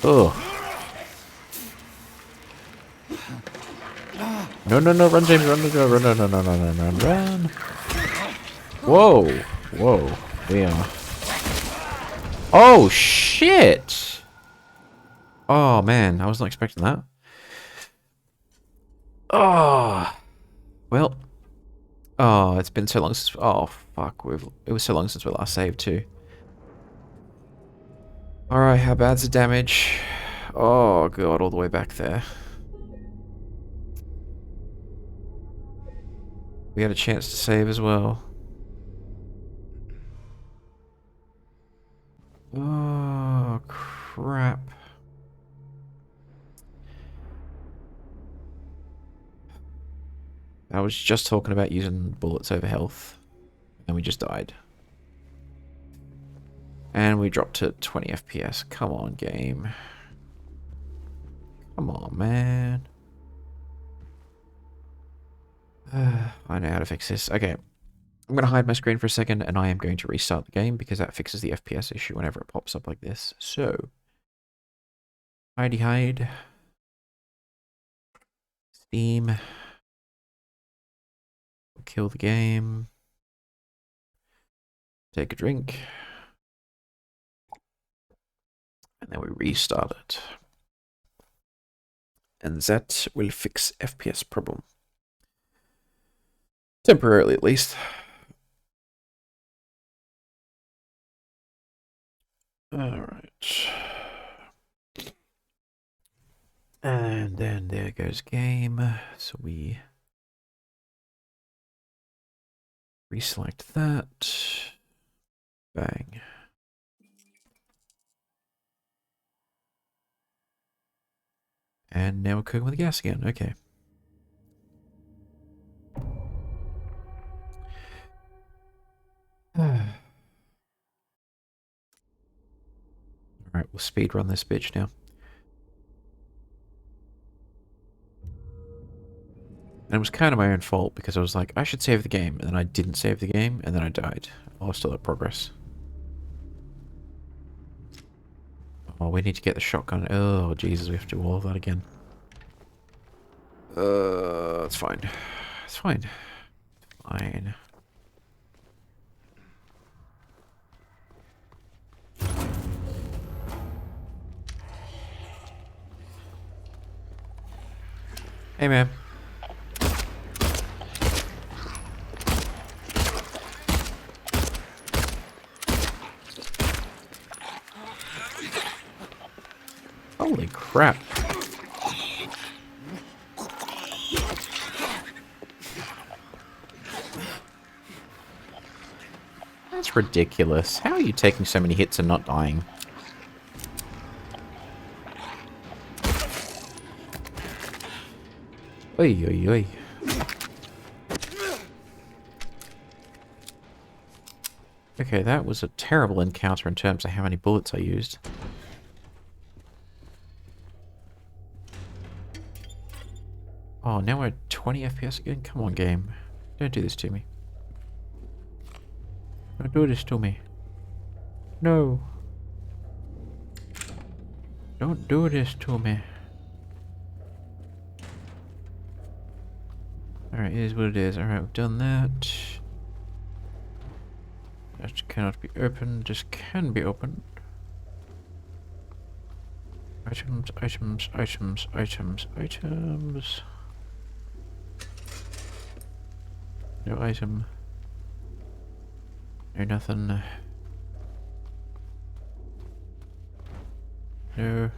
Oh. No, no, no, run, James, run, run, run, run, run, run, run, run, run. Whoa, whoa, we are. Oh, shit! Oh, man, I was not expecting that. Oh, well. Oh, it's been so long since. Oh, fuck, it was so long since we last saved, too. Alright, how bad's the damage? Oh, God, all the way back there. We had a chance to save as well. Oh, crap. I was just talking about using bullets over health, and we just died. And we dropped to 20 FPS. Come on, game. Come on, man. I know how to fix this. Okay. I'm going to hide my screen for a second, and I am going to restart the game, because that fixes the FPS issue whenever it pops up like this. So. Hidey hide. Steam. Kill the game. Take a drink. And then we restart it. And that will fix FPS problem. Temporarily, at least. Alright. And then there goes game. So we reselect that. Bang. And now we're cooking with the gas again. Okay. Alright, we'll speed run this bitch now. And it was kind of my own fault because I was like, I should save the game, and then I didn't save the game, and then I died. I lost all that progress. Oh, we need to get the shotgun. Oh, Jesus, we have to do all of that again. It's fine. It's fine. Fine. Hey, man. Holy crap. That's ridiculous. How are you taking so many hits and not dying? Oi, oi, oi. Okay, that was a terrible encounter in terms of how many bullets I used. Oh, now we're at 20 FPS again? Come on, game. Don't do this to me. Don't do this to me. No. Don't do this to me. Alright, it is what it is. Alright, we've done that. That cannot be opened. This can be opened. Items, items, items, items, items. No item. No nothing. No.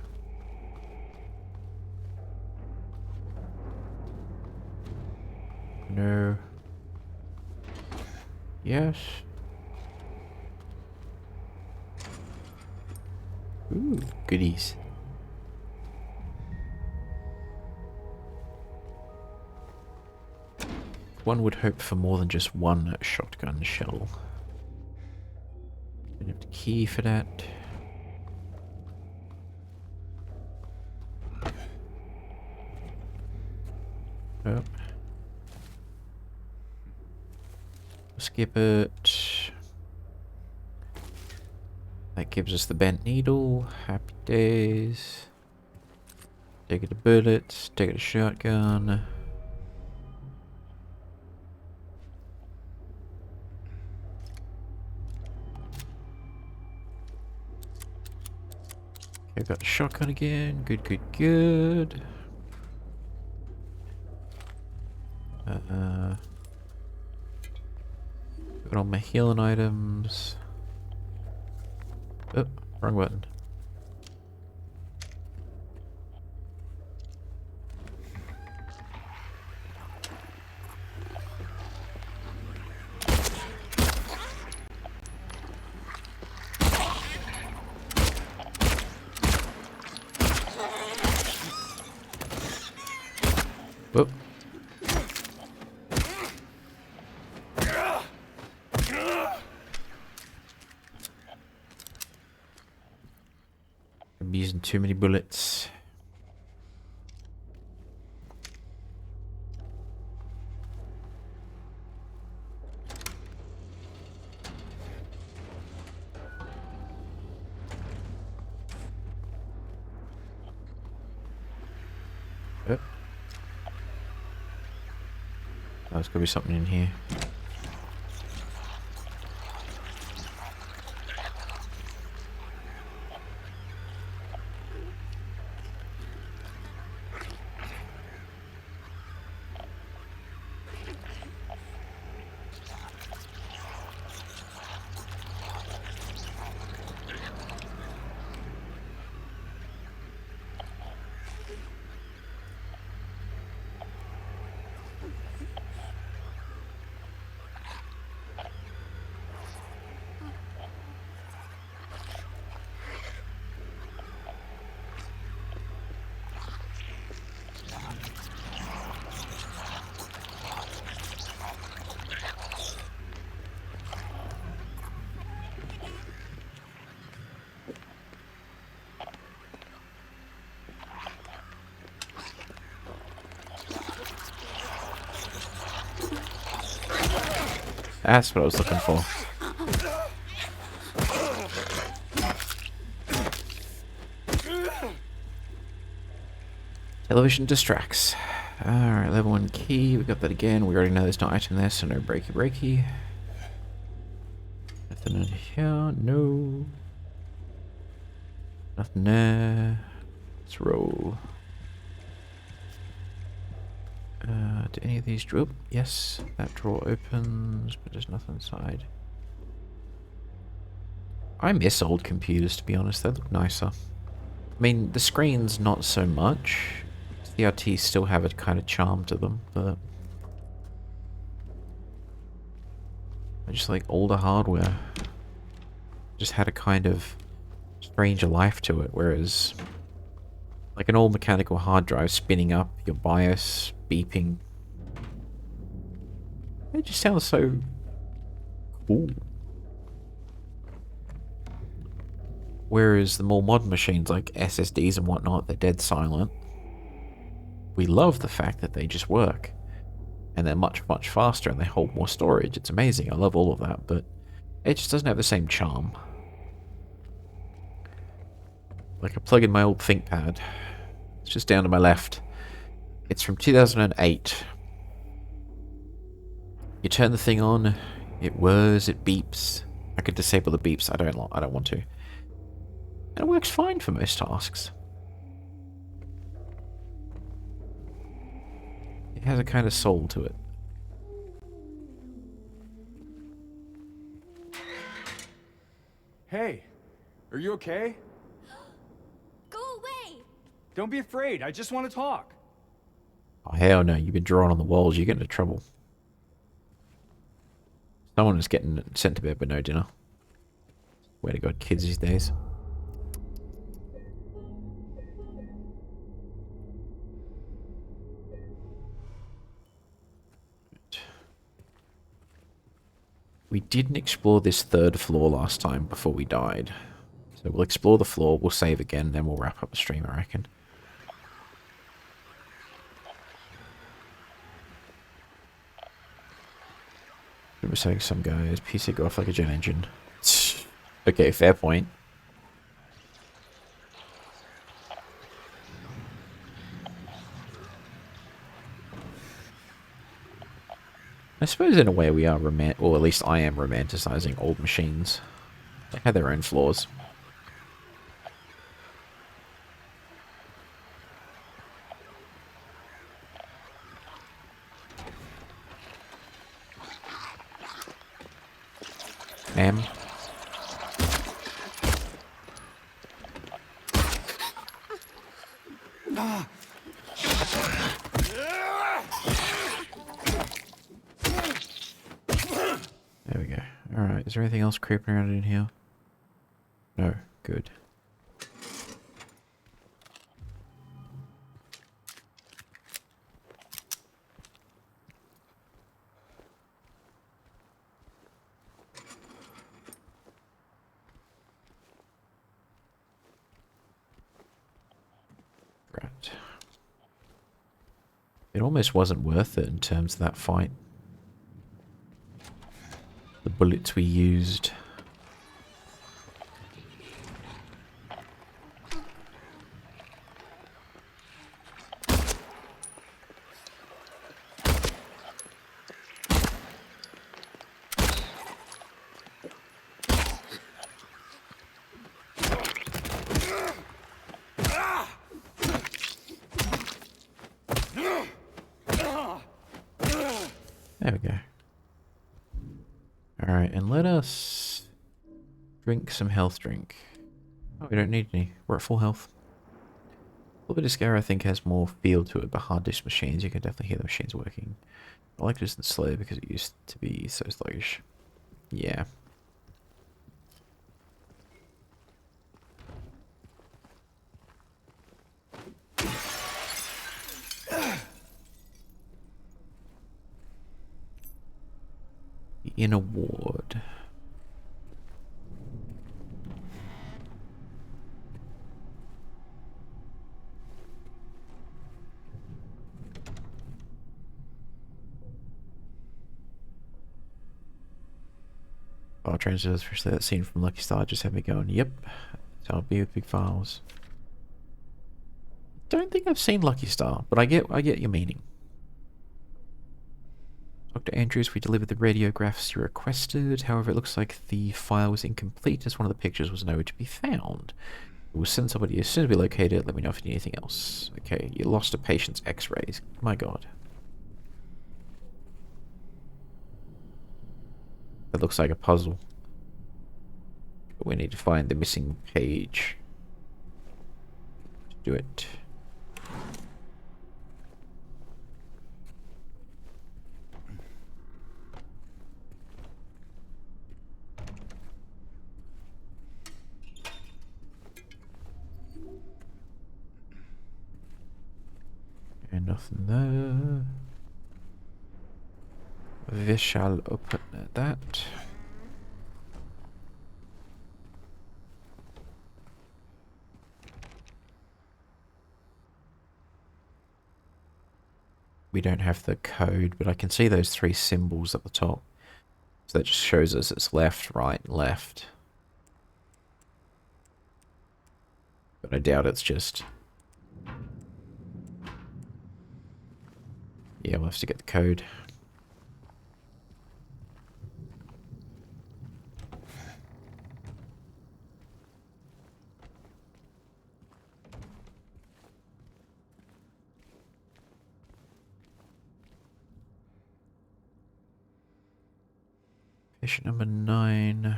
No. Yes. Ooh, goodies. One would hope for more than just one shotgun shell. Don't have the key for that. Nope. Skip it. That gives us the bent needle. Happy days. Take it a bullet. Take it a shotgun. Okay, got the shotgun again. Good, good, good. Got all my healing items. Oh, wrong button. Whoop. I'm using too many bullets. Oh. There's gotta be something in here. That's what I was looking for. Television distracts. Alright, level 1 key. We got that again. We already know there's no item there, so no breaky breaky. Nothing in here. No. Nothing there. Let's roll. Do any of these draw? Yes, that drawer opens, but there's nothing inside. I miss old computers, to be honest. They look nicer. I mean, the screens not so much. CRTs still have a kind of charm to them, but I just like older hardware. Just had a kind of stranger life to it, whereas like an old mechanical hard drive spinning up, your BIOS beeping. It just sounds so cool. Whereas the more modern machines like SSDs and whatnot, they're dead silent. We love the fact that they just work. And they're much, much faster and they hold more storage. It's amazing. I love all of that, but it just doesn't have the same charm. Like I plug in my old ThinkPad. It's just down to my left. It's from 2008. You turn the thing on, it whirs, it beeps. I could disable the beeps. I don't want to. And it works fine for most tasks. It has a kind of soul to it. Hey, are you okay? Go away! Don't be afraid, I just want to talk. Oh hell no, you've been drawing on the walls, you get into trouble. Someone is getting sent to bed with no dinner. Way to go, kids these days. We didn't explore this third floor last time before we died. So we'll explore the floor, we'll save again, then we'll wrap up the stream, I reckon. We're saying some guys, PC go off like a jet engine. Okay, fair point. I suppose in a way we are or at least I am romanticizing old machines. They have their own flaws. Ma'am? There we go. Alright, is there anything else creeping around in here? No, good. Right. It almost wasn't worth it in terms of that fight. The bullets we used. There we go. Alright, and let us drink some health drink. Oh, we don't need any. We're at full health. A little bit of scare, I think, has more feel to it, but hard disk machines, you can definitely hear the machines working. I like it isn't slow because it used to be so sluggish. Yeah. The inner ward. File transfers, especially that scene from Lucky Star, just had me going, yep, so I'll be with big files. Don't think I've seen Lucky Star, but I get your meaning. Dr. Andrews, we delivered the radiographs you requested. However, it looks like the file was incomplete as one of the pictures was nowhere to be found. We'll send somebody as soon as we locate it. Let me know if you need anything else. Okay, you lost a patient's x-rays. My god. That looks like a puzzle. But we need to find the missing page. Do it. nothing there. We shall open that. We don't have the code, but I can see those 3 symbols at the top. So that just shows us it's left, right, left. But I doubt it's just... Yeah, we'll have to get the code. Patient number 9.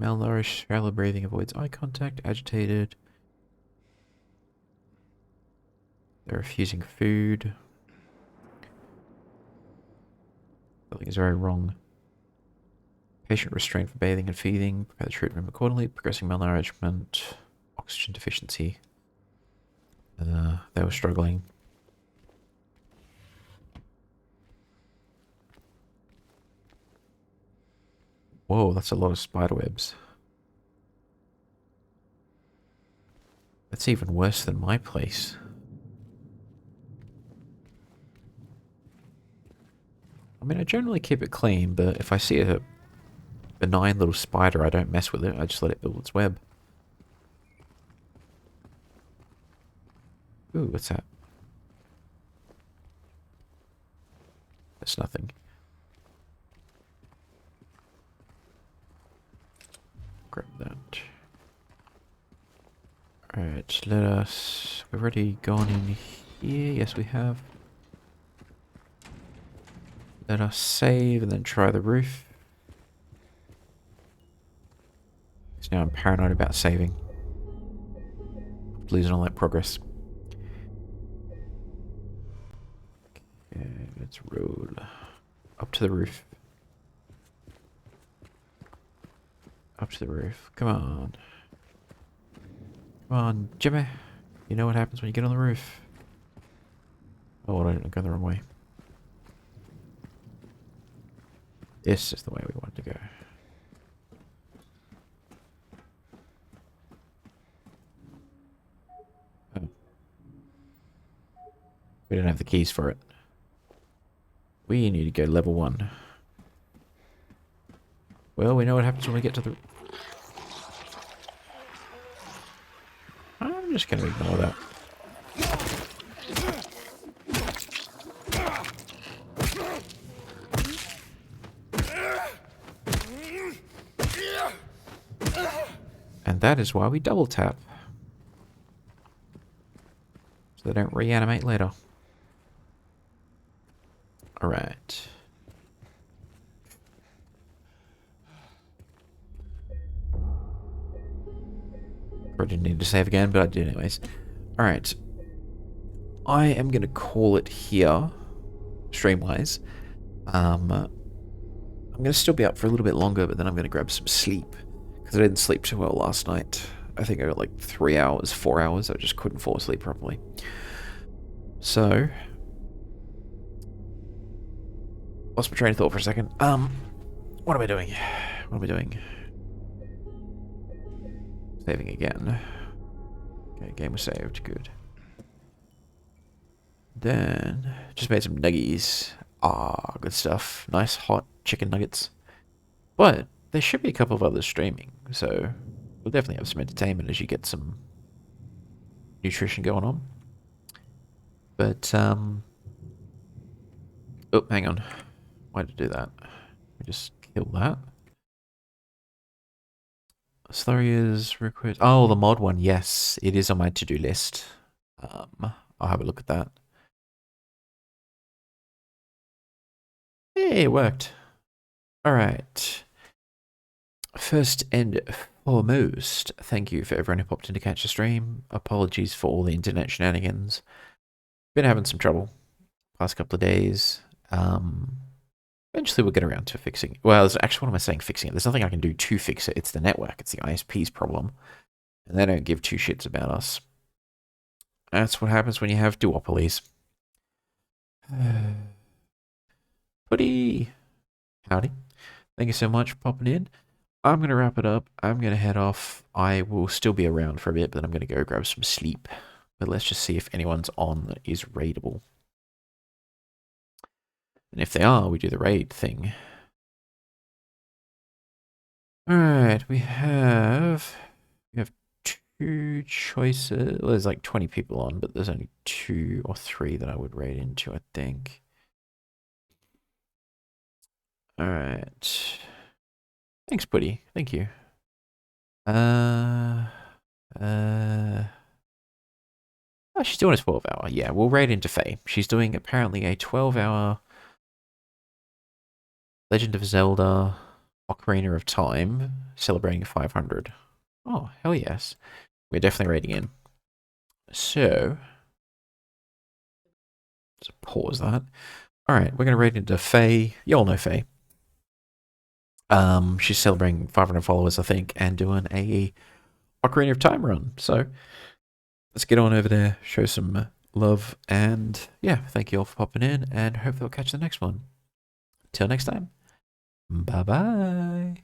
Malnourished, shallow breathing, avoids eye contact, agitated. They're refusing food. Something is very wrong. Patient restrained for bathing and feeding. Prepare the treatment accordingly. Progressing malnourishment. Oxygen deficiency. They were struggling. Whoa, that's a lot of spider webs. That's even worse than my place. I mean, I generally keep it clean, but if I see a benign little spider, I don't mess with it. I just let it build its web. Ooh, what's that? That's nothing. Grab that. Alright, let us... We've already gone in here. Yes, we have. Let us save and then try the roof. So now I'm paranoid about saving. Losing all that progress. Okay, let's roll up to the roof. Up to the roof. Come on. Come on, Jimmy. You know what happens when you get on the roof. Oh, I didn't go the wrong way. This is the way we want to go. Oh. We don't have the keys for it. We need to go level 1. Well, we know what happens when we get to the... I'm just going to ignore that. And that is why we double tap. So they don't reanimate later. Alright. Probably didn't need to save again, but I did anyways. Alright. I am going to call it here, stream-wise. I'm going to still be up for a little bit longer, but then I'm going to grab some sleep. Because I didn't sleep too well last night. I think I got like 3 hours, 4 hours. I just couldn't fall asleep properly. So... lost my train of thought for a second. What am I doing? What am I doing? Saving again. Okay, game was saved. Good. Then, just made some nuggies. Ah, good stuff. Nice hot chicken nuggets. But there should be a couple of others streaming, so we'll definitely have some entertainment as you get some nutrition going on. But, oh, hang on. Why did I do that? Let me just kill that. Slurry's request. Oh, the mod one. Yes, it is on my to-do list. I'll have a look at that. Hey, it worked. Alright. First and foremost, thank you for everyone who popped in to catch the stream. Apologies for all the internet shenanigans. Been having some trouble past couple of days. Eventually we'll get around to fixing it. Well, actually, what am I saying fixing it? There's nothing I can do to fix it. It's the network. It's the ISP's problem. And they don't give two shits about us. That's what happens when you have duopolies. Buddy! Howdy. Thank you so much for popping in. I'm going to wrap it up. I'm going to head off. I will still be around for a bit, but I'm going to go grab some sleep. But let's just see if anyone's on that is raidable. And if they are, we do the raid thing. Alright, we have two choices. Well, there's like 20 people on, but there's only 2 or 3 that I would raid into, I think. Alright. Thanks, buddy. Thank you. Oh, she's doing a 12-hour. Yeah, we'll raid into Faye. She's doing apparently a 12-hour Legend of Zelda Ocarina of Time, celebrating 500. Oh, hell yes. We're definitely raiding in. So, let's pause that. Alright, we're going to raid into Faye. You all know Faye. She's celebrating 500 followers, I think, and doing a Ocarina of Time run. So, let's get on over there, show some love, and yeah, thank you all for popping in, and hopefully I'll catch the next one. Till next time, bye-bye.